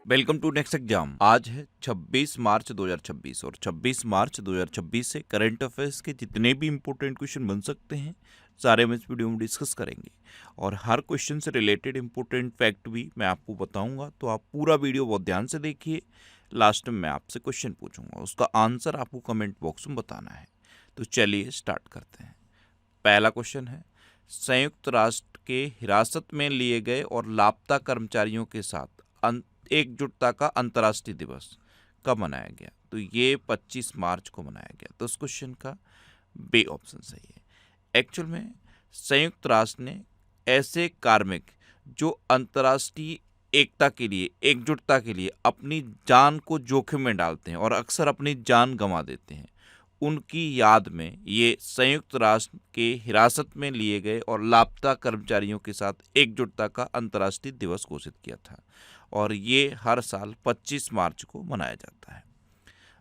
Welcome to next exam. आज है 26 मार्च 2026 और 26 मार्च 2026 से करंट अफेयर्स के जितने भी इंपॉर्टेंट क्वेश्चन बन सकते हैं सारे हम इस वीडियो में डिस्कस करेंगे और हर क्वेश्चन से रिलेटेड इंपॉर्टेंट फैक्ट भी मैं आपको बताऊंगा। तो आप पूरा वीडियो बहुत ध्यान से देखिए। लास्ट में मैं आपसे क्वेश्चन पूछूंगा, उसका आंसर आपको कमेंट बॉक्स में बताना है। तो चलिए स्टार्ट करते हैं। पहला क्वेश्चन है, संयुक्त राष्ट्र के हिरासत में लिए गए और लापता कर्मचारियों के साथ एकजुटता का अंतर्राष्ट्रीय दिवस कब मनाया गया? तो ये 25 मार्च को मनाया गया। तो इस क्वेश्चन का बी ऑप्शन सही है। एक्चुअल में संयुक्त राष्ट्र ने ऐसे कार्मिक जो अंतर्राष्ट्रीय एकता के लिए, एकजुटता के लिए अपनी जान को जोखिम में डालते हैं और अक्सर अपनी जान गंवा देते हैं, उनकी याद में ये संयुक्त राष्ट्र के हिरासत में लिए गए और लापता कर्मचारियों के साथ एकजुटता का अंतर्राष्ट्रीय दिवस घोषित किया था और ये हर साल 25 मार्च को मनाया जाता है।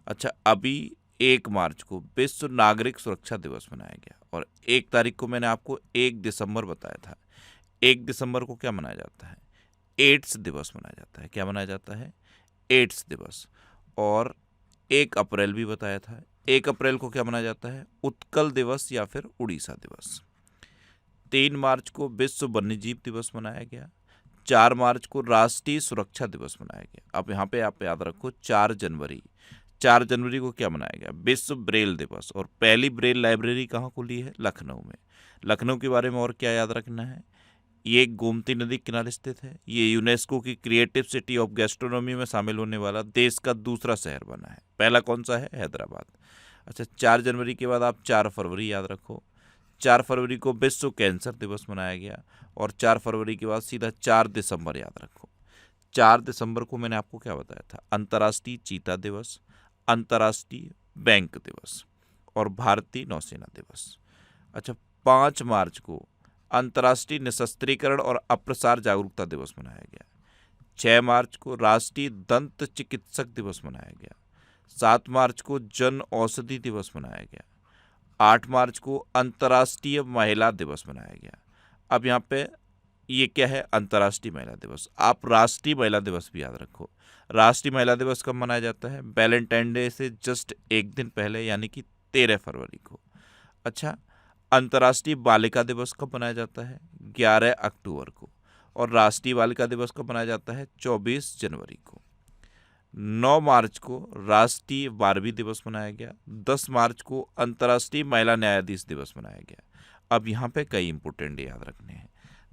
अच्छा, अभी 1 मार्च को विश्व नागरिक सुरक्षा दिवस मनाया गया और 1 तारीख को मैंने आपको 1 दिसंबर बताया था। 1 दिसंबर को क्या मनाया जाता है? एड्स दिवस मनाया जाता है। क्या मनाया जाता है? एड्स दिवस। और 1 अप्रैल भी बताया था। 1 अप्रैल को क्या मनाया जाता है? उत्कल दिवस या फिर उड़ीसा दिवस। 3 मार्च को विश्व वन्यजीव दिवस मनाया गया। 4 मार्च को राष्ट्रीय सुरक्षा दिवस मनाया गया। अब यहाँ पे आप याद रखो 4 जनवरी। 4 जनवरी को क्या मनाया गया? विश्व ब्रेल दिवस। और पहली ब्रेल लाइब्रेरी कहाँ खुली है? लखनऊ में। लखनऊ के बारे में और क्या याद रखना है? ये गोमती नदी किनारे स्थित है। ये यूनेस्को की क्रिएटिव सिटी ऑफ गैस्ट्रोनॉमी में शामिल होने वाला देश का दूसरा शहर बना है। पहला कौन सा है? हैदराबाद। अच्छा, 4 जनवरी के बाद आप 4 फरवरी याद रखो। 4 फरवरी को विश्व कैंसर दिवस मनाया गया और 4 फरवरी के बाद सीधा 4 दिसंबर याद रखो। 4 दिसंबर को मैंने आपको क्या बताया था? अंतर्राष्ट्रीय चीता दिवस, अंतर्राष्ट्रीय बैंक दिवस और भारतीय नौसेना दिवस। अच्छा, 5 मार्च को अंतर्राष्ट्रीय निशस्त्रीकरण और अप्रसार जागरूकता दिवस मनाया गया। 6 मार्च को राष्ट्रीय दंत चिकित्सक दिवस मनाया गया। 7 मार्च को जन औषधि दिवस मनाया गया। 8 मार्च को अंतर्राष्ट्रीय महिला दिवस मनाया गया। अब यहाँ पे ये क्या है? अंतर्राष्ट्रीय महिला दिवस। आप राष्ट्रीय महिला दिवस भी याद रखो। राष्ट्रीय महिला दिवस कब मनाया जाता है? वैलेंटाइन डे से जस्ट 1 दिन पहले, यानी कि 13 फरवरी को। अच्छा, अंतर्राष्ट्रीय बालिका दिवस कब मनाया जाता है? 11 अक्टूबर को। और राष्ट्रीय बालिका दिवस कब मनाया जाता है? 24 जनवरी को। 9 मार्च को राष्ट्रीय बारहवीं दिवस मनाया गया। 10 मार्च को अंतर्राष्ट्रीय महिला न्यायाधीश दिवस मनाया गया। अब यहाँ पे कई इंपॉर्टेंट याद रखने हैं।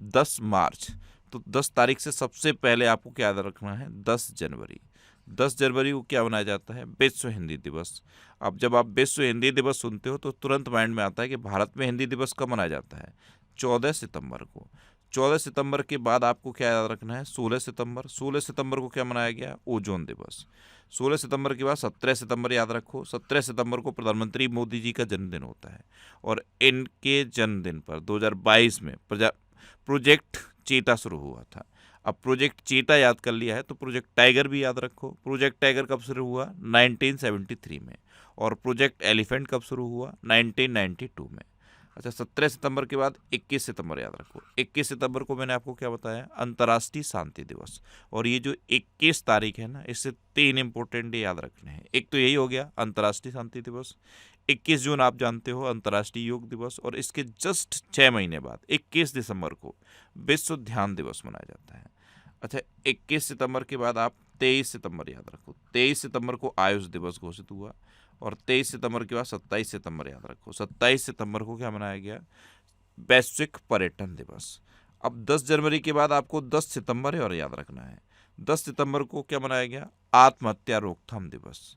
10 मार्च, तो 10 तारीख से सबसे पहले आपको क्या याद रखना है? 10 जनवरी। 10 जनवरी को क्या मनाया जाता है? विश्व हिंदी दिवस। अब जब आप विश्व हिंदी दिवस सुनते हो तो तुरंत माइंड में आता है कि भारत में हिंदी दिवस कब मनाया जाता है? 14 सितंबर को। 14 सितंबर के बाद आपको क्या याद रखना है? 16 सितंबर। 16 सितंबर को क्या मनाया गया? ओजोन दिवस। 16 सितंबर के बाद 17 सितंबर याद रखो। 17 सितंबर को प्रधानमंत्री मोदी जी का जन्मदिन होता है और इनके जन्मदिन पर 2022 में प्रोजेक्ट चीता शुरू हुआ था। अब प्रोजेक्ट चीता याद कर लिया है तो प्रोजेक्ट टाइगर भी याद रखो। प्रोजेक्ट टाइगर कब शुरू हुआ? 1973 में। और प्रोजेक्ट एलिफेंट कब शुरू हुआ? 1992 में। अच्छा, 17 सितंबर के बाद 21 सितंबर याद रखो। 21 सितंबर को मैंने आपको क्या बताया? अंतर्राष्ट्रीय शांति दिवस। और ये जो 21 तारीख है ना, इससे 3 इंपॉर्टेंट डे याद रखने हैं। एक तो यही हो गया अंतर्राष्ट्रीय शांति दिवस। 21 जून आप जानते हो अंतर्राष्ट्रीय योग दिवस। और इसके जस्ट 6 महीने बाद 21 दिसंबर को विश्व ध्यान दिवस मनाया जाता है। अच्छा, 21 सितंबर के बाद आप 23 सितंबर याद रखो। 23 सितंबर को आयुष दिवस घोषित हुआ और 23 सितंबर के बाद 27 सितंबर याद रखो। 27 सितंबर को क्या मनाया गया? वैश्विक पर्यटन दिवस। अब 10 जनवरी के बाद आपको 10 सितंबर और याद रखना है। 10 सितंबर को क्या मनाया गया? आत्महत्या रोकथाम दिवस।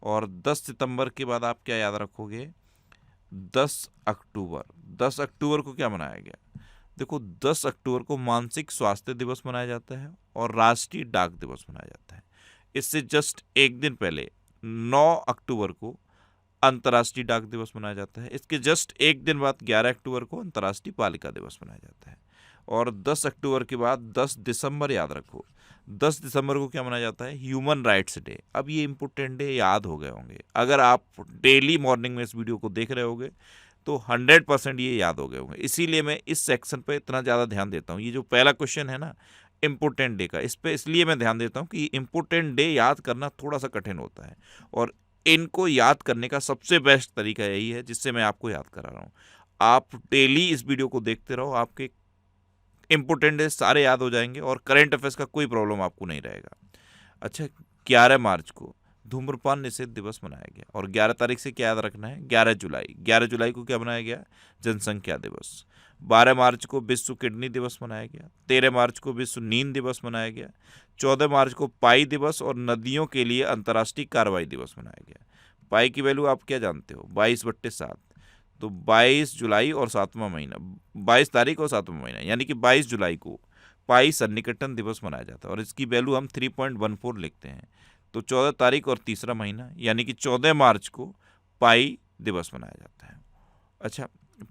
और 10 सितंबर के बाद आप क्या याद रखोगे? 10 अक्टूबर। 10 अक्टूबर को क्या मनाया गया? देखो, 10 अक्टूबर को मानसिक स्वास्थ्य दिवस मनाया जाता है और राष्ट्रीय डाक दिवस मनाया जाता है। इससे जस्ट 1 दिन पहले 9 अक्टूबर को अंतर्राष्ट्रीय डाक दिवस मनाया जाता है। इसके जस्ट 1 दिन बाद 11 अक्टूबर को अंतर्राष्ट्रीय बालिका दिवस मनाया जाता है। और 10 अक्टूबर के बाद 10 दिसंबर याद रखो। 10 दिसंबर को क्या मनाया जाता है? Human rights day. अब ये इंपॉर्टेंट डे याद हो गए होंगे। अगर आप डेली मॉर्निंग में इस वीडियो को देख रहे होगे तो 100% ये याद हो गए होंगे। इसीलिए मैं इस सेक्शन पे इतना ज़्यादा ध्यान देता हूँ। ये जो पहला क्वेश्चन है ना, इम्पोर्टेंट डे का। इस पे इसलिए मैं ध्यान देता हूँ कि इम्पोर्टेंट डे याद करना थोड़ा सा कठिन होता है, और इनको याद करने का सबसे बेस्ट तरीका यही है जिससे मैं आपको याद करा रहा हूँ। आप डेली इस वीडियो को देखते रहो, आपके इम्पोर्टेंट डे सारे याद हो जाएंगे और करंट अफेयर्स का कोई प्रॉब्लम आपको नहीं रहेगा। अच्छा, 11 मार्च को धूम्रपान निषेध दिवस मनाया गया, और 11 तारीख से क्या याद रखना है, 11 जुलाई को क्या मनाया गया, जनसंख्या दिवस। 12 मार्च को विश्व किडनी दिवस मनाया गया। 13 मार्च को विश्व नींद दिवस मनाया गया। 14 मार्च को पाई दिवस और नदियों के लिए अंतर्राष्ट्रीय कार्रवाई दिवस मनाया गया। पाई की वैल्यू आप क्या जानते हो, 22/7, तो 22 जुलाई और 7वां महीना, 22 तारीख और 7वां महीना, यानी कि 22 जुलाई को पाई सन्निकटन दिवस मनाया जाता है, और इसकी वैल्यू हम 3.14 लिखते हैं। तो 14 तारीख और तीसरा महीना यानी कि 14 मार्च को पाई दिवस मनाया जाता है। अच्छा,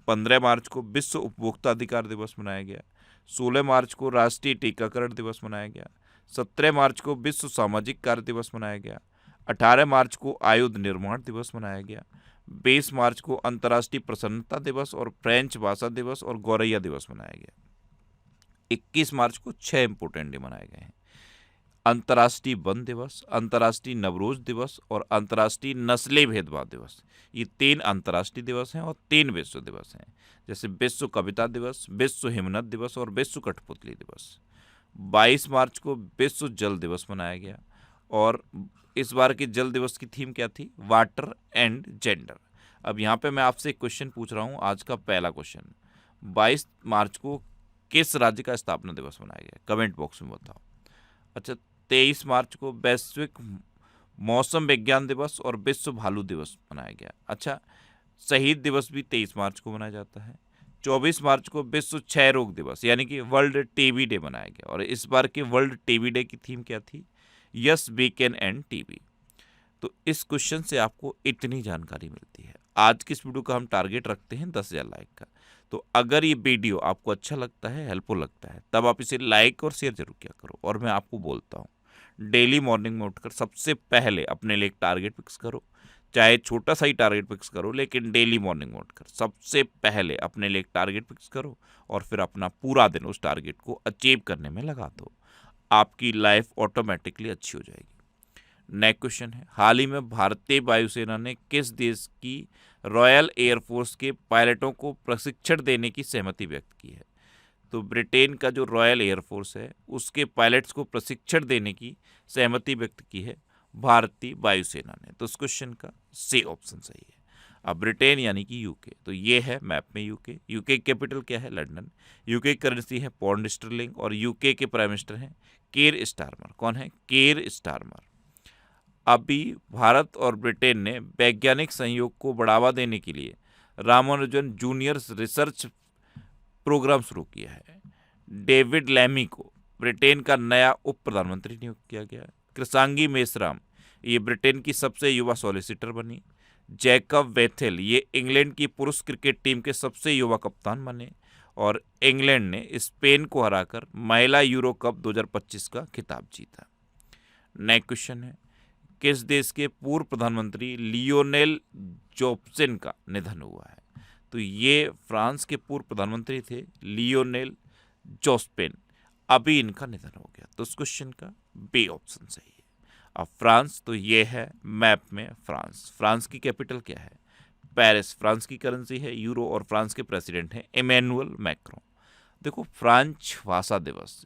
15 मार्च को विश्व उपभोक्ता अधिकार दिवस मनाया गया। 16 मार्च को राष्ट्रीय टीकाकरण दिवस मनाया गया। 17 मार्च को विश्व सामाजिक कार्य दिवस मनाया गया। 18 मार्च को आयुध निर्माण दिवस मनाया गया। 20 मार्च को अंतर्राष्ट्रीय प्रसन्नता दिवस और फ्रेंच भाषा दिवस और गौरैया दिवस मनाया गया। 21 मार्च को 6 इंपोर्टेंट डे मनाए गए हैं। अंतर्राष्ट्रीय वन दिवस, अंतर्राष्ट्रीय नवरोज दिवस और अंतर्राष्ट्रीय नस्ली भेदभाव दिवस। ये 3 अंतर्राष्ट्रीय दिवस हैं और 3 विश्व दिवस हैं, जैसे विश्व कविता दिवस, विश्व हिमनद दिवस और विश्व कठपुतली दिवस। 22 मार्च को विश्व जल दिवस मनाया गया, और इस बार के जल दिवस की थीम क्या थी, वाटर एंड जेंडर। अब यहाँ पे मैं आपसे एक क्वेश्चन पूछ रहा हूँ, आज का पहला क्वेश्चन, 22 मार्च को किस राज्य का स्थापना दिवस मनाया गया, कमेंट बॉक्स में बताओ। अच्छा, 23 मार्च को वैश्विक मौसम विज्ञान दिवस और विश्व भालू दिवस मनाया गया। अच्छा, शहीद दिवस भी 23 मार्च को मनाया जाता है। 24 मार्च को विश्व क्षय रोग दिवस यानी कि वर्ल्ड टीबी डे मनाया गया, और इस बार के वर्ल्ड टीबी डे की थीम क्या थी, yes we can end TB. तो इस क्वेश्चन से आपको इतनी जानकारी मिलती है। आज की इस वीडियो का हम टारगेट रखते हैं 10,000 लाइक का। तो अगर ये वीडियो आपको अच्छा लगता है, हेल्पफुल लगता है, तब आप इसे लाइक और शेयर जरूर किया करो। और मैं आपको बोलता हूँ, डेली मॉर्निंग में उठकर सबसे पहले अपने लिए एक टारगेट फिक्स करो, चाहे छोटा सा ही टारगेट फिक्स करो, लेकिन डेली मॉर्निंग में उठकर सबसे पहले अपने लिए एक टारगेट फिक्स करो, और फिर अपना पूरा दिन उस टारगेट को अचीव करने में लगा दो। आपकी लाइफ ऑटोमेटिकली अच्छी हो जाएगी। नेक्स्ट क्वेश्चन है, हाल ही में भारतीय वायुसेना ने किस देश की रॉयल एयरफोर्स के पायलटों को प्रशिक्षण देने की सहमति व्यक्त की है। तो ब्रिटेन का जो रॉयल एयरफोर्स है उसके पायलट्स को प्रशिक्षण देने की सहमति व्यक्त की है भारतीय वायुसेना ने। तो इस क्वेश्चन का सी ऑप्शन सही है। अब ब्रिटेन यानी कि यूके, तो ये है मैप में यूके। यूके की कैपिटल क्या है, लंदन। यूके की करेंसी है पौंड स्टर्लिंग, और यूके के प्राइम मिनिस्टर हैं केर स्टारमर। कौन है, केर स्टारमर। अभी भारत और ब्रिटेन ने वैज्ञानिक सहयोग को बढ़ावा देने के लिए रामानुजन जूनियर रिसर्च प्रोग्राम शुरू किया है। डेविड लैमी को ब्रिटेन का नया उप प्रधानमंत्री नियुक्त किया गया। कृषांगी मेश्राम ये ब्रिटेन की सबसे युवा सॉलिसिटर बनी। जैकब वेथेल ये इंग्लैंड की पुरुष क्रिकेट टीम के सबसे युवा कप्तान बने। और इंग्लैंड ने स्पेन को हराकर महिला यूरो कप 2025 का खिताब जीता। नेक्स्ट क्वेश्चन है, किस देश के पूर्व प्रधानमंत्री लियोनेल जोस्पिन का निधन हुआ है। तो ये फ्रांस के पूर्व प्रधानमंत्री थे लियोनेल जोस्पिन, अभी इनका निधन हो गया। तो इस क्वेश्चन का बी ऑप्शन सही है। अब फ्रांस, तो ये है मैप में फ्रांस। फ्रांस की कैपिटल क्या है, पेरिस। फ्रांस की करेंसी है यूरो, और फ्रांस के प्रेसिडेंट हैं इमैनुअल मैक्रोन। देखो, फ्रेंच भाषा दिवस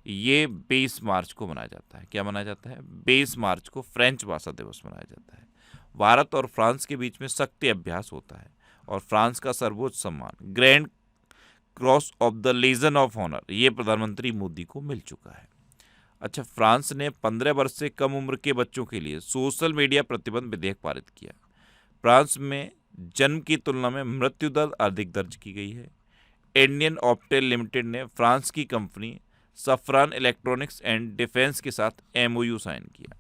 ये 20 मार्च को मनाया जाता है। क्या मनाया जाता है, 20 मार्च को फ्रेंच भाषा दिवस मनाया जाता है। भारत और फ्रांस के बीच में शक्ति अभ्यास होता है, और फ्रांस का सर्वोच्च सम्मान grand cross of the legion of honour ये प्रधानमंत्री मोदी को मिल चुका है। अच्छा, फ्रांस ने 15 वर्ष से कम उम्र के बच्चों के लिए सोशल मीडिया प्रतिबंध विधेयक पारित किया। फ्रांस में जन्म की तुलना में मृत्यु दर अधिक दर्ज की गई है। इंडियन ऑप्टेल लिमिटेड ने फ्रांस की कंपनी सफरान इलेक्ट्रॉनिक्स एंड डिफेंस के साथ एमओयू साइन किया।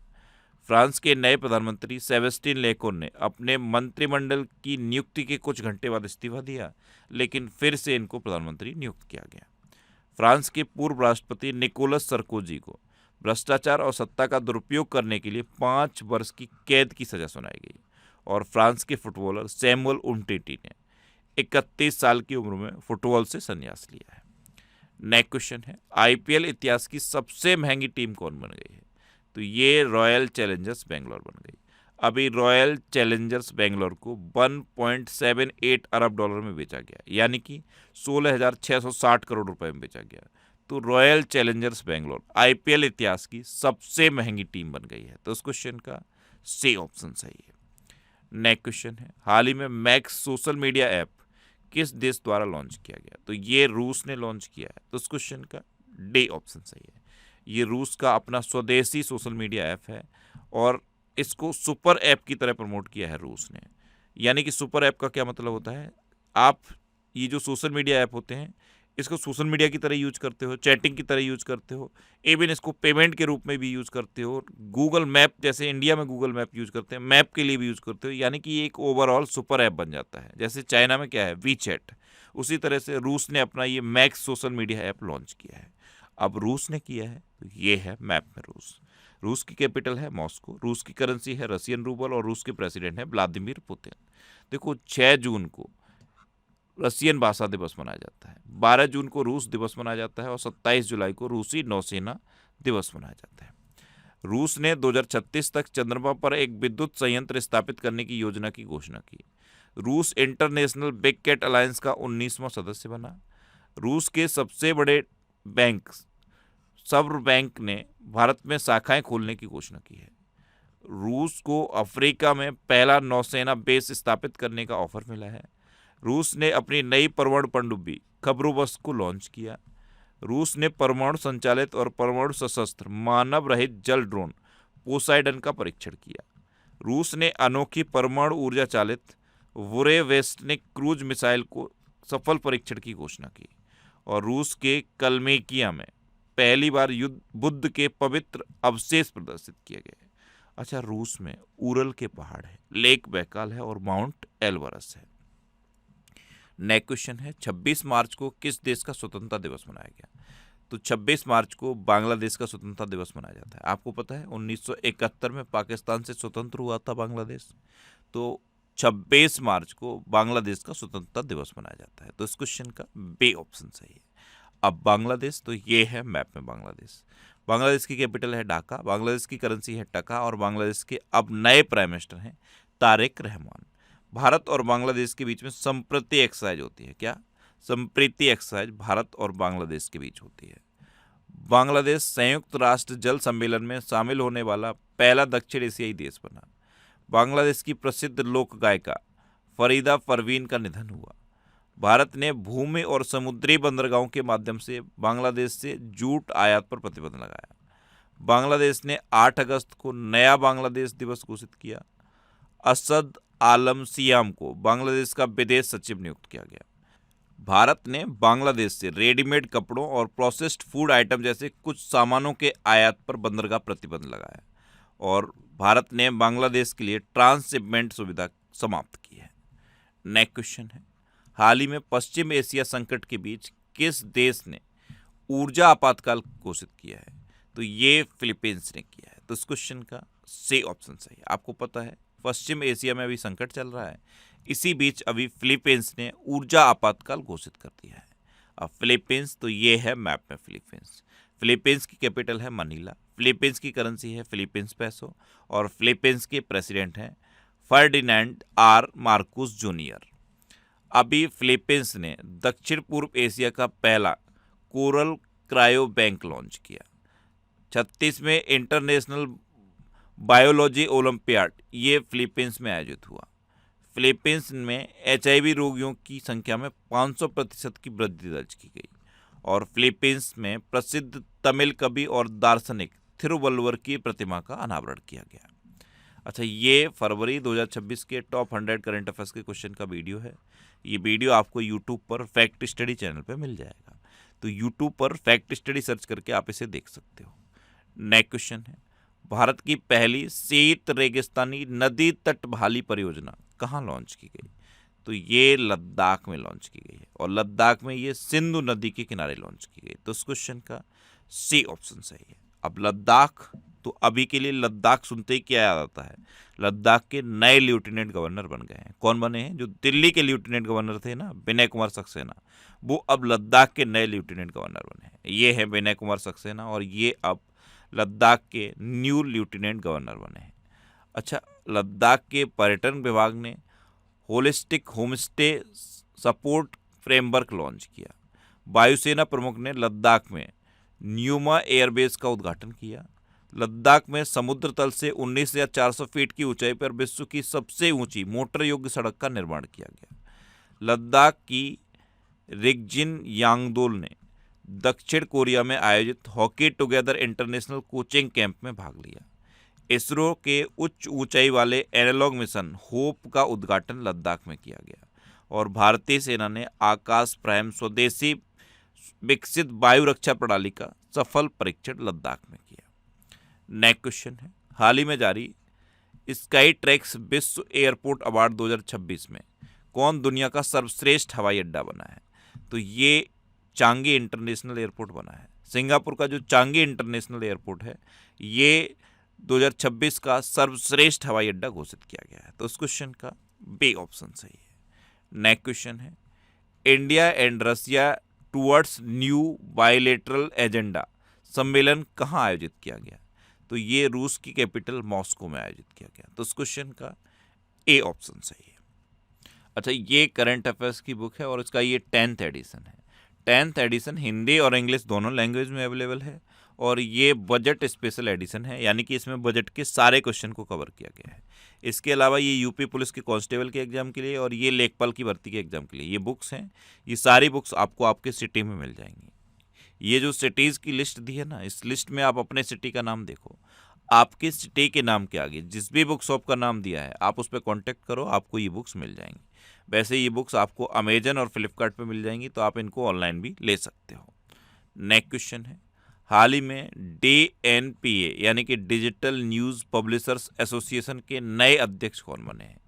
फ्रांस के नए प्रधानमंत्री सेबेस्टियन लेकोन ने अपने मंत्रिमंडल की नियुक्ति के कुछ घंटे बाद इस्तीफा दिया, लेकिन फिर से इनको प्रधानमंत्री नियुक्त किया गया। फ्रांस के पूर्व राष्ट्रपति निकोलस सरकोजी को भ्रष्टाचार और सत्ता का दुरुपयोग करने के लिए 5 वर्ष की कैद की सजा सुनाई गई। और फ्रांस के फुटबॉलर सैमुअल उमटीटी ने 31 साल की उम्र में फुटबॉल से संन्यास लिया है। नेक्स्ट क्वेश्चन है, आईपीएल इतिहास की सबसे महंगी टीम कौन बन गई है? तो ये रॉयल चैलेंजर्स बेंगलोर बन गई। अभी रॉयल चैलेंजर्स बेंगलोर को 1.78 अरब डॉलर में बेचा गया, यानी कि 16,660 करोड़ रुपए में बेचा गया। तो रॉयल चैलेंजर्स बेंगलोर आईपीएल इतिहास की सबसे महंगी टीम बन गई है। तो इस क्वेश्चन का सी ऑप्शन सही है। नेक्स्ट क्वेश्चन है, हाल ही में मैक्स सोशल मीडिया ऐप किस देश द्वारा लॉन्च किया गया? तो ये रूस ने लॉन्च किया है। तो इस क्वेश्चन का डी ऑप्शन सही है। ये रूस का अपना स्वदेशी सोशल मीडिया ऐप है और इसको सुपर ऐप की तरह प्रमोट किया है रूस ने। यानी कि सुपर ऐप का क्या मतलब होता है, आप ये जो सोशल मीडिया ऐप होते हैं इसको सोशल मीडिया की तरह यूज करते हो, चैटिंग की तरह यूज करते हो, इवन इसको पेमेंट के रूप में भी यूज करते हो, गूगल मैप जैसे इंडिया में गूगल मैप यूज करते हैं, मैप के लिए भी यूज करते हो। यानी कि ये एक ओवरऑल सुपर ऐप बन जाता है। जैसे चाइना में क्या है, वीचैट, उसी तरह से रूस ने अपना ये max social media app launch किया है। अब रूस ने किया है तो ये है मैप में रूस। रूस की कैपिटल है मॉस्को, रूस की करेंसी है रशियन रूबल और रूस के प्रेसिडेंट है व्लादिमीर पुतिन। देखो 6 जून को रशियन भाषा दिवस मनाया जाता है, 12 जून को रूस दिवस मनाया जाता है और 27 जुलाई को रूसी नौसेना दिवस मनाया जाता है। रूस ने 2036 तक चंद्रमा पर एक विद्युत संयंत्र स्थापित करने की योजना की घोषणा की। रूस इंटरनेशनल बिग कैट अलायंस का 19वां सदस्य बना। रूस के सबसे बड़े बैंक सर्व बैंक ने भारत में शाखाएं खोलने की घोषणा की है। रूस को अफ्रीका में पहला नौसेना बेस स्थापित करने का ऑफर मिला है। रूस ने अपनी नई परमाणु पनडुब्बी खबरोवस्क को लॉन्च किया। रूस ने परमाणु संचालित और परमाणु सशस्त्र मानव रहित जल ड्रोन पोसाइडन का परीक्षण किया। रूस ने अनोखी परमाणु ऊर्जा चालित वुरेवेस्टनिक क्रूज मिसाइल को सफल परीक्षण की घोषणा की। और रूस के कलमेकिया में पहली बार बुद्ध के पवित्र अवशेष प्रदर्शित किए गए। अच्छा, रूस में उरल के पहाड़ है, लेक बैकाल है और माउंट एल्बरस है। नेक्स्ट क्वेश्चन है, 26 मार्च को किस देश का स्वतंत्रता दिवस मनाया गया? तो 26 मार्च को बांग्लादेश का स्वतंत्रता दिवस मनाया जाता है। आपको पता है 1971 में पाकिस्तान से स्वतंत्र हुआ था बांग्लादेश, तो 26 मार्च को बांग्लादेश का स्वतंत्रता दिवस मनाया जाता है। तो इस क्वेश्चन का बी ऑप्शन सही है। अब बांग्लादेश, तो ये है मैप में बांग्लादेश। बांग्लादेश की कैपिटल है ढाका, बांग्लादेश की करेंसी है टका और बांग्लादेश के अब नए प्राइम मिनिस्टर हैं तारिक रहमान। भारत और बांग्लादेश के बीच में संप्रति एक्सरसाइज होती है। क्या? संप्रीति एक्सरसाइज भारत और बांग्लादेश के बीच होती है। बांग्लादेश संयुक्त राष्ट्र जल सम्मेलन में शामिल होने वाला पहला दक्षिण एशियाई देश बना। बांग्लादेश की प्रसिद्ध लोक गायिका फरीदा परवीन का निधन हुआ। भारत ने भूमि और समुद्री बंदरगाहों के माध्यम से बांग्लादेश से जूट आयात पर प्रतिबंध लगाया। बांग्लादेश ने 8 अगस्त को नया बांग्लादेश दिवस घोषित किया। असद आलम सियाम को बांग्लादेश का विदेश सचिव नियुक्त किया गया। भारत ने बांग्लादेश से रेडीमेड कपड़ों और प्रोसेस्ड फूड आइटम जैसे कुछ सामानों के आयात पर बंदरगाह प्रतिबंध लगाया और भारत ने बांग्लादेश के लिए ट्रांसशिपमेंट सुविधा समाप्त की है। नेक्स्ट क्वेश्चन है, हाल ही में पश्चिम एशिया संकट के बीच किस देश ने ऊर्जा आपातकाल घोषित किया है? तो ये फिलीपींस ने किया है। तो इस क्वेश्चन का सी ऑप्शन सही है। आपको पता है पश्चिम एशिया में अभी संकट चल रहा है, इसी बीच अभी फिलीपींस ने ऊर्जा आपातकाल घोषित कर दिया है। अब फिलीपींस, तो ये है मैप में फिलीपींस। फिलीपींस की कैपिटल है मनीला, फिलीपींस की करेंसी है फिलीपींस पैसो और फिलीपींस के प्रेसिडेंट हैं फर्डिनेंड आर मार्कोस जूनियर। अभी फिलीपींस ने दक्षिण पूर्व एशिया का पहला कोरल क्रायो बैंक लॉन्च किया। 36वें इंटरनेशनल बायोलॉजी ओलंपियाड ये फिलीपींस में आयोजित हुआ। फिलीपींस में HIV रोगियों की संख्या में 500% की वृद्धि दर्ज की गई और फिलीपींस में प्रसिद्ध तमिल कवि और दार्शनिक थिरुवल्लुवर की प्रतिमा का अनावरण किया गया। अच्छा, ये फरवरी 2026 के टॉप 100 करंट अफेयर्स के क्वेश्चन का वीडियो है। ये वीडियो आपको यूट्यूब पर फैक्ट स्टडी चैनल पे मिल जाएगा, तो यूट्यूब पर फैक्ट स्टडी सर्च करके आप इसे देख सकते हो। नेक्स्ट क्वेश्चन है, भारत की पहली शीत रेगिस्तानी नदी तट बहाली परियोजना कहाँ लॉन्च की गई? तो ये लद्दाख में लॉन्च की गई है और लद्दाख में ये सिंधु नदी के किनारे लॉन्च की गई। तो इस क्वेश्चन का सी ऑप्शन सही है। अब लद्दाख तो अभी के लिए लद्दाख सुनते ही क्या याद आता है? लद्दाख के नए लेफ्टिनेंट गवर्नर बन गए हैं। कौन बने हैं? जो दिल्ली के लेफ्टिनेंट गवर्नर थे ना, विनय कुमार सक्सेना, वो अब लद्दाख के नए लेफ्टिनेंट गवर्नर बने हैं। ये है विनय कुमार सक्सेना और ये अब लद्दाख के न्यू लेफ्टिनेंट गवर्नर बने हैं। अच्छा, लद्दाख के पर्यटन विभाग ने holistic homestay support framework launch किया। वायुसेना प्रमुख ने लद्दाख में न्यूमा एयरबेस का उद्घाटन किया। लद्दाख में समुद्र तल से 19,400 फीट की ऊंचाई पर विश्व की सबसे ऊंची मोटर योग्य सड़क का निर्माण किया गया। लद्दाख की रिगजिन यांगदोल ने दक्षिण कोरिया में आयोजित hockey together international coaching camp में भाग लिया। इसरो के उच्च ऊंचाई वाले एनालॉग मिशन होप का उद्घाटन लद्दाख में किया गया और भारतीय सेना ने आकाश प्राइम स्वदेशी विकसित वायु रक्षा प्रणाली का सफल परीक्षण लद्दाख में किया। नेक्स्ट क्वेश्चन है, हाल ही में जारी स्काई ट्रैक्स विश्व एयरपोर्ट अवार्ड 2026 में कौन दुनिया का सर्वश्रेष्ठ हवाई अड्डा बना है? तो ये चांगी इंटरनेशनल एयरपोर्ट बना है। सिंगापुर का जो चांगी इंटरनेशनल एयरपोर्ट है, ये 2026 का सर्वश्रेष्ठ हवाई अड्डा घोषित किया गया है। तो इस क्वेश्चन का बी ऑप्शन सही है। नेक्स्ट क्वेश्चन है, India and Russia towards new bilateral agenda सम्मेलन कहाँ आयोजित किया गया? तो ये रूस की कैपिटल मॉस्को में आयोजित किया गया। तो इस क्वेश्चन का ए ऑप्शन सही है। अच्छा, ये करंट अफेयर्स की बुक है और इसका ये 10th एडिशन है। 10th एडिशन हिंदी और इंग्लिश दोनों लैंग्वेज में अवेलेबल है और ये बजट स्पेशल एडिशन है, यानी कि इसमें बजट के सारे क्वेश्चन को कवर किया गया है। इसके अलावा ये यूपी पुलिस के कांस्टेबल के एग्जाम के लिए और ये लेखपाल की भर्ती के एग्जाम के लिए ये बुक्स हैं। ये सारी बुक्स आपको आपके सिटी में मिल जाएंगी। ये जो सिटीज़ की लिस्ट दी है ना, इस लिस्ट में आप अपने सिटी का नाम देखो, आपके सिटी के नाम के आगे जिस भी बुक शॉप का नाम दिया है आप उस पर कॉन्टैक्ट करो, आपको ये बुक्स मिल जाएंगी। वैसे ये बुक्स आपको अमेजन और फ्लिपकार्ट पे मिल जाएंगी, तो आप इनको ऑनलाइन भी ले सकते हो। नेक्स्ट क्वेश्चन है, हाल ही में DNPA यानी कि डिजिटल न्यूज़ पब्लिशर्स एसोसिएशन के नए अध्यक्ष कौन बने हैं?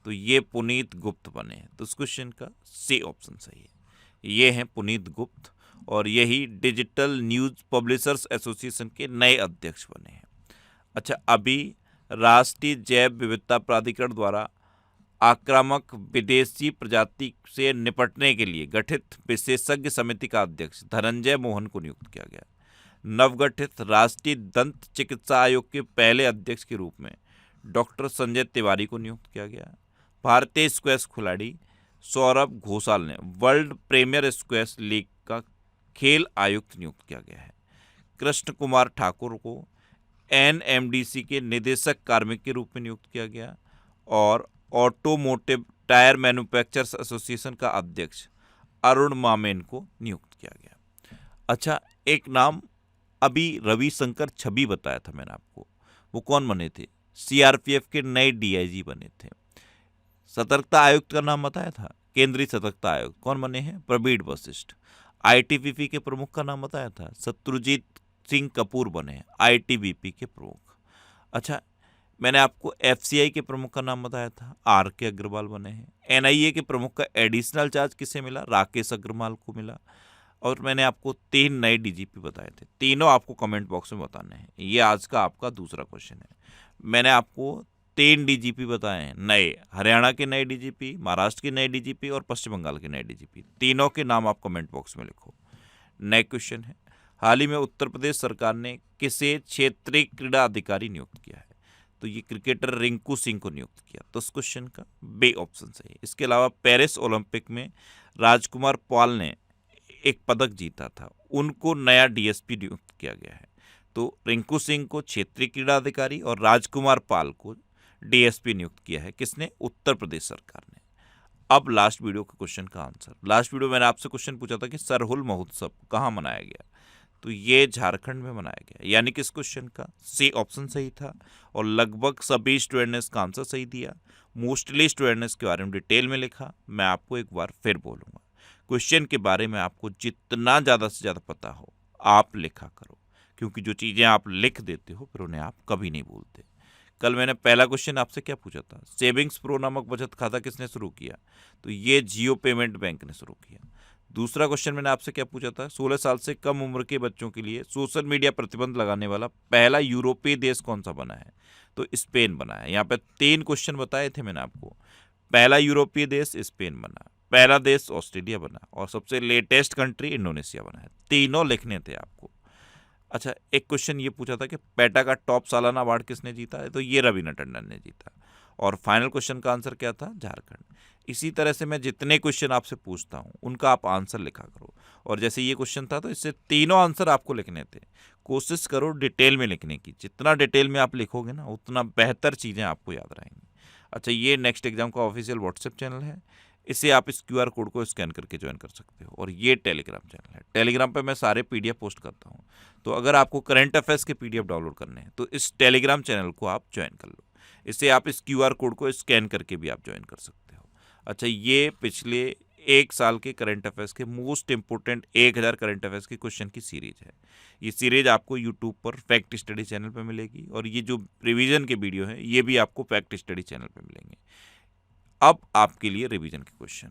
तो ये पुनीत गुप्त बने हैं। तो इस क्वेश्चन का सी ऑप्शन सही है। ये हैं पुनीत गुप्त और यही डिजिटल न्यूज़ पब्लिशर्स एसोसिएशन के नए अध्यक्ष बने हैं। अच्छा, अभी राष्ट्रीय जैव विविधता प्राधिकरण द्वारा आक्रामक विदेशी प्रजाति से निपटने के लिए गठित विशेषज्ञ समिति का अध्यक्ष धनंजय मोहन को नियुक्त किया गया। नवगठित राष्ट्रीय दंत चिकित्सा आयोग के पहले अध्यक्ष के रूप में डॉक्टर संजय तिवारी को नियुक्त किया गया। भारतीय स्क्वैश खिलाड़ी सौरभ घोषाल ने वर्ल्ड प्रीमियर स्क्वैश लीग का खेल आयुक्त नियुक्त किया गया है। कृष्ण कुमार ठाकुर को NMDC के निदेशक कार्मिक के रूप में नियुक्त किया गया और ऑटोमोटिव टायर मैन्युफैक्चरर्स एसोसिएशन का अध्यक्ष अरुण मामेन को नियुक्त किया गया। अच्छा, एक नाम अभी रविशंकर छवि बताया था मैंने आपको, वो कौन बने थे? CRPF के नए DIG बने थे। सतर्कता आयुक्त का नाम बताया था, केंद्रीय सतर्कता आयुक्त कौन बने हैं? प्रवीण वशिष्ठ। ITBP के प्रमुख का नाम बताया था, शत्रुजीत सिंह कपूर बने हैं ITBP के प्रमुख। अच्छा, मैंने आपको FCI के प्रमुख का नाम बताया था, RK अग्रवाल बने हैं। NIA के प्रमुख का एडिशनल चार्ज किसे मिला? राकेश अग्रवाल को मिला। और मैंने आपको 3 नए DGP बताए थे, तीनों आपको कमेंट बॉक्स में बताने हैं। ये आज का आपका दूसरा क्वेश्चन है। मैंने आपको 3 DGP बताए हैं नए, हरियाणा के नए DGP, महाराष्ट्र के नए DGP और पश्चिम बंगाल के नए DGP। तीनों के नाम आप कमेंट बॉक्स में लिखो। नेक्स्ट क्वेश्चन है, हाल ही में उत्तर प्रदेश सरकार ने किसे क्षेत्रीय क्रीड़ा अधिकारी नियुक्त किया है? तो ये क्रिकेटर रिंकू सिंह को नियुक्त किया। तो इस क्वेश्चन का बी ऑप्शन सही है। इसके अलावा पेरिस ओलंपिक में राजकुमार पाल ने एक पदक जीता था, उनको नया DSP नियुक्त किया गया है। तो रिंकू सिंह को क्षेत्रीय क्रीड़ा अधिकारी और राजकुमार पाल को DSP नियुक्त किया है। किसने? उत्तर प्रदेश सरकार ने। अब लास्ट वीडियो के क्वेश्चन का आंसर। लास्ट वीडियो मैंने आपसे क्वेश्चन पूछा था कि सरहुल महोत्सव कहाँ मनाया गया? तो ये झारखंड में मनाया गया, यानी कि इस क्वेश्चन का सी ऑप्शन सही था और लगभग सभी स्टूडेंट ने इसका आंसर सही दिया। मोस्टली स्टूडेंट ने इसके बारे में डिटेल में लिखा। मैं आपको एक बार फिर बोलूँगा, क्वेश्चन के बारे में आपको जितना ज़्यादा से ज़्यादा पता हो आप लिखा करो, क्योंकि जो चीज़ें आप लिख देते हो फिर उन्हें आप कभी नहीं भूलते। कल मैंने पहला क्वेश्चन आपसे क्या पूछा था? सेविंग्स प्रो नामक बचत खाता किसने शुरू किया? तो ये जियो पेमेंट बैंक ने शुरू किया। दूसरा क्वेश्चन मैंने आपसे क्या पूछा था, 16 साल से कम उम्र के बच्चों के लिए सोशल मीडिया प्रतिबंध लगाने वाला पहला यूरोपीय देश कौन सा बना है, तो स्पेन बना है। यहाँ पे 3 क्वेश्चन बताए थे मैंने आपको। पहला यूरोपीय देश स्पेन बना, पहला देश ऑस्ट्रेलिया बना और सबसे लेटेस्ट कंट्री इंडोनेशिया बना है। तीनों लिखने थे आपको। अच्छा, एक क्वेश्चन ये पूछा था कि पेटा का टॉप सालाना अवार्ड किसने जीता है, तो ये रवीना टंडन ने जीता। और फाइनल क्वेश्चन का आंसर क्या था, झारखंड। इसी तरह से मैं जितने क्वेश्चन आपसे पूछता हूँ उनका आप आंसर लिखा करो। और जैसे ये क्वेश्चन था तो इससे तीनों आंसर आपको लिखने थे। कोशिश करो डिटेल में लिखने की, जितना डिटेल में आप लिखोगे ना उतना बेहतर चीज़ें आपको याद रहेंगी। अच्छा, ये नेक्स्ट एग्जाम का ऑफिशियल व्हाट्सएप चैनल है, इसे आप इस QR कोड को स्कैन करके ज्वाइन कर सकते हो। और ये टेलीग्राम चैनल है, टेलीग्राम पे मैं सारे PDF पोस्ट करता हूँ। तो अगर आपको करंट अफेयर्स के PDF डाउनलोड करने हैं तो इस टेलीग्राम चैनल को आप ज्वाइन कर लो। इसे आप इस QR कोड को स्कैन करके भी आप ज्वाइन कर सकते हो। अच्छा, ये पिछले 1 साल के करंट अफेयर्स के मोस्ट इंपोर्टेंट 1000 करंट अफेयर्स की क्वेश्चन की सीरीज है। ये सीरीज आपको यूट्यूब पर फैक्ट स्टडी चैनल पर मिलेगी और ये जो रिवीजन के वीडियो हैं ये भी आपको फैक्ट स्टडी चैनल पर मिलेंगे। अब आपके लिए रिवीजन के क्वेश्चन।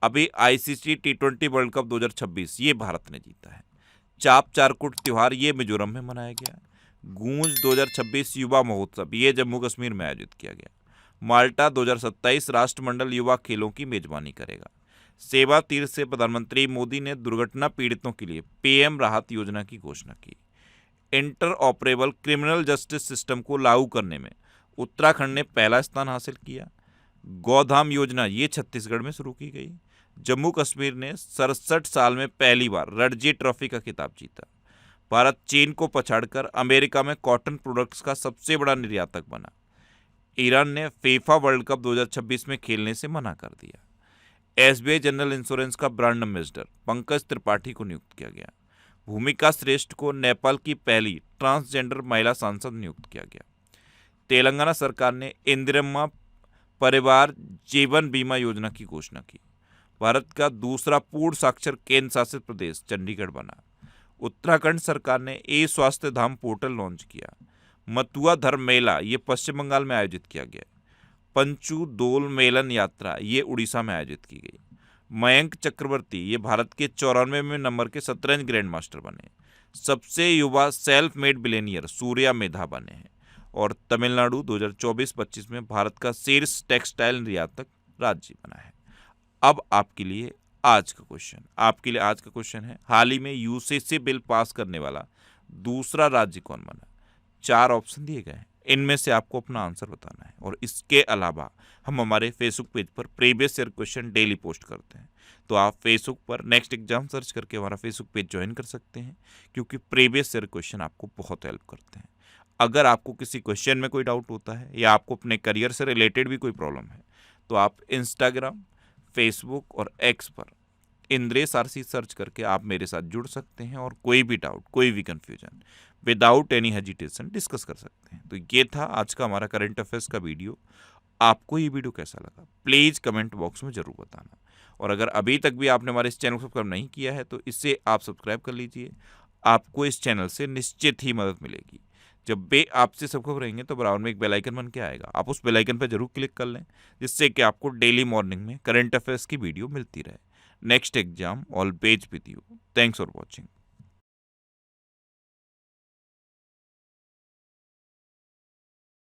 अभी ICC T20 वर्ल्ड कप 2026 ये भारत ने जीता है। चाप चारकुट त्योहार ये मिजोरम में मनाया गया। गूंज 2026 युवा महोत्सव ये जम्मू कश्मीर में आयोजित किया गया। माल्टा 2027 राष्ट्रमंडल युवा खेलों की मेजबानी करेगा। सेवा तीर्थ से प्रधानमंत्री मोदी ने दुर्घटना पीड़ितों के लिए PM राहत योजना की घोषणा की। Inter operable criminal justice system को लागू करने में उत्तराखंड ने पहला स्थान हासिल किया। गौधाम योजना ये छत्तीसगढ़ में शुरू की गई। जम्मू कश्मीर ने 67 साल में पहली बार रणजी ट्रॉफी का खिताब जीता। भारत चीन को पछाड़कर अमेरिका में कॉटन प्रोडक्ट्स का सबसे बड़ा निर्यातक बना। ईरान ने फीफा वर्ल्ड कप 2026 में खेलने से मना कर दिया। SBI जनरल इंश्योरेंस का ब्रांड एम्बेसडर पंकज त्रिपाठी को नियुक्त किया गया। भूमिका श्रेष्ठ को नेपाल की पहली ट्रांसजेंडर महिला सांसद नियुक्त किया गया। तेलंगाना सरकार ने इंदिरम्मा परिवार जीवन बीमा योजना की घोषणा की। भारत का दूसरा पूर्ण साक्षर केंद्र शासित प्रदेश चंडीगढ़ बना। उत्तराखंड सरकार ने स्वास्थ्य धाम पोर्टल लॉन्च किया। मथुआ धर्म मेला ये पश्चिम बंगाल में आयोजित किया गया। पंचू दोल मेलन यात्रा ये उड़ीसा में आयोजित की गई। मयंक चक्रवर्ती ये भारत के 94वें नंबर के शतरंज ग्रैंड मास्टर बने। सबसे युवा सेल्फ मेड बिलियनियर सूर्या मेधा बने हैं। और तमिलनाडु 2024-25 में भारत का शीर्ष टेक्सटाइल निर्यातक राज्य बना है। अब आपके लिए आज का क्वेश्चन है, हाल ही में UCC बिल पास करने वाला दूसरा राज्य कौन बना। 4 ऑप्शन दिए गए हैं, इनमें से आपको अपना आंसर बताना है। और इसके अलावा हम हमारे फेसबुक पेज पर previous year question daily post करते हैं, तो आप फेसबुक पर नेक्स्ट एग्जाम सर्च करके हमारा फेसबुक पेज ज्वाइन कर सकते हैं, क्योंकि प्रीवियस ईयर क्वेश्चन आपको बहुत हेल्प करते हैं। अगर आपको किसी क्वेश्चन में कोई डाउट होता है या आपको अपने करियर से रिलेटेड भी कोई प्रॉब्लम है तो आप इंस्टाग्राम, फेसबुक और X पर इंद्रेश RC सर्च करके आप मेरे साथ जुड़ सकते हैं और कोई भी डाउट, कोई भी confusion without any hesitation discuss कर सकते हैं। तो ये था आज का हमारा करंट अफेयर्स का वीडियो। आपको ये वीडियो कैसा लगा प्लीज़ कमेंट बॉक्स में ज़रूर बताना। और अगर अभी तक भी आपने हमारे इस चैनल को सब्सक्राइब नहीं किया है तो इसे आप सब्सक्राइब कर लीजिए। आपको इस चैनल से निश्चित ही मदद मिलेगी। जब भी आपसे सब्सक्राइब रहेंगे तो बराबर में एक बेल आइकन बन के आएगा, आप उस बेल आइकन पर जरूर क्लिक कर लें, जिससे कि आपको डेली मॉर्निंग में करंट अफेयर्स की वीडियो मिलती रहे। Next exam always with you. Thanks for watching.